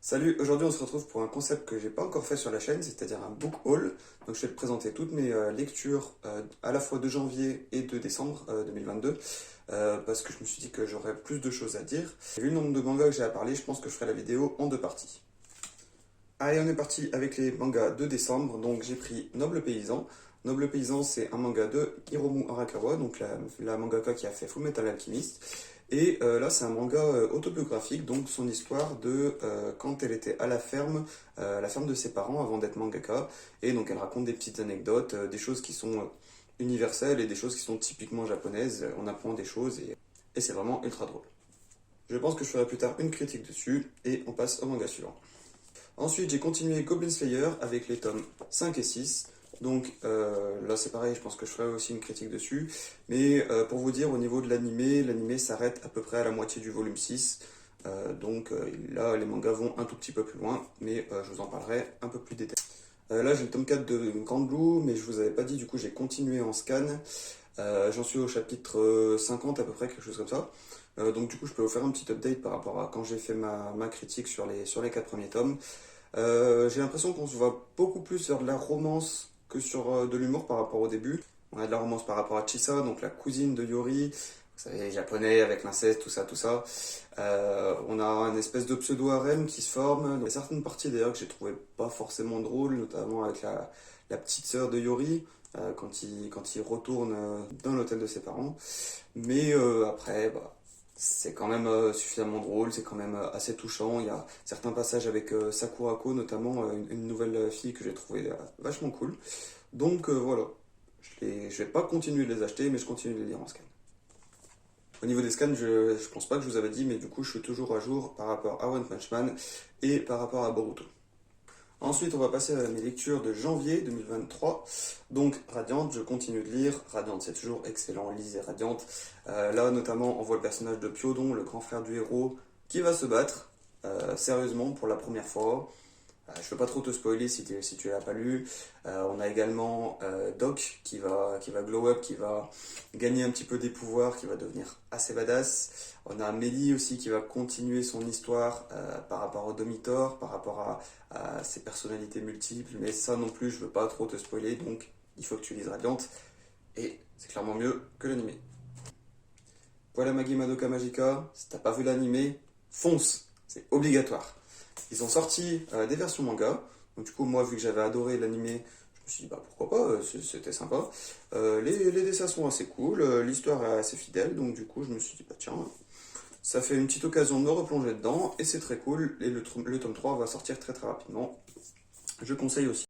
Salut, aujourd'hui on se retrouve pour un concept que j'ai pas encore fait sur la chaîne, c'est-à-dire un book haul. Donc je vais te présenter toutes mes lectures à la fois de janvier et de décembre 2022 parce que je me suis dit que j'aurais plus de choses à dire. Et vu le nombre de mangas que j'ai à parler, je pense que je ferai la vidéo en deux parties. Allez, on est parti avec les mangas de décembre. Donc j'ai pris Noble Paysan. Noble Paysan, c'est un manga de Hiromu Arakawa, donc la mangaka qui a fait Fullmetal Alchemist. Et là, c'est un manga autobiographique, donc son histoire de quand elle était à la ferme de ses parents avant d'être mangaka. Et donc elle raconte des petites anecdotes, des choses qui sont universelles et des choses qui sont typiquement japonaises. On apprend des choses et c'est vraiment ultra drôle. Je pense que je ferai plus tard une critique dessus et on passe au manga suivant. Ensuite, j'ai continué Goblin Slayer avec les tomes 5 et 6. Donc là, c'est pareil, je pense que je ferai aussi une critique dessus. Mais pour vous dire, au niveau de l'animé s'arrête à peu près à la moitié du volume 6. Là, les mangas vont un tout petit peu plus loin, mais je vous en parlerai un peu plus détaillé. Là, j'ai le tome 4 de Grand Blue, mais je vous avais pas dit, du coup, j'ai continué en scan. J'en suis au chapitre 50 à peu près, quelque chose comme ça. Donc du coup, je peux vous faire un petit update par rapport à quand j'ai fait ma critique sur les 4 premiers tomes. J'ai l'impression qu'on se voit beaucoup plus vers de la romance que sur de l'humour par rapport au début. On a de la romance par rapport à Chisa, donc la cousine de Yori. Vous savez, japonais avec l'inceste, tout ça, tout ça. On a une espèce de pseudo-harem qui se forme. Il y a certaines parties d'ailleurs que j'ai trouvé pas forcément drôles, notamment avec la petite sœur de Yori, quand il retourne dans l'hôtel de ses parents. Mais après, bah, c'est quand même suffisamment drôle, c'est quand même assez touchant. Il y a certains passages avec Sakurako, notamment une nouvelle fille que j'ai trouvé vachement cool. Donc voilà, je vais pas continuer de les acheter, mais je continue de les lire en scan. Au niveau des scans, je pense pas que je vous avais dit, mais du coup, je suis toujours à jour par rapport à One Punch Man et par rapport à Boruto. Ensuite, on va passer à mes lectures de janvier 2023. Donc, Radiant, je continue de lire. Radiant, c'est toujours excellent, lisez Radiant. Là, notamment, on voit le personnage de Pyodon, le grand frère du héros, qui va se battre, sérieusement, pour la première fois. Je ne veux pas trop te spoiler si tu l'as pas lu. On a également Doc qui va glow up, qui va gagner un petit peu des pouvoirs, qui va devenir assez badass. On a Mélie aussi qui va continuer son histoire par rapport au Domitor, par rapport à ses personnalités multiples. Mais ça non plus, je veux pas trop te spoiler, donc il faut que tu lises Radiant. Et c'est clairement mieux que l'animé. Voilà Magi Madoka Magica. Si t'as pas vu l'animé, fonce, c'est obligatoire. Ils ont sorti des versions manga. Donc du coup, moi, vu que j'avais adoré l'animé, je me suis dit, bah pourquoi pas, c'était sympa. Les dessins sont assez cool, l'histoire est assez fidèle, donc du coup, je me suis dit, bah tiens, ça fait une petite occasion de me replonger dedans, et c'est très cool. Et le tome 3 va sortir très très rapidement. Je conseille aussi.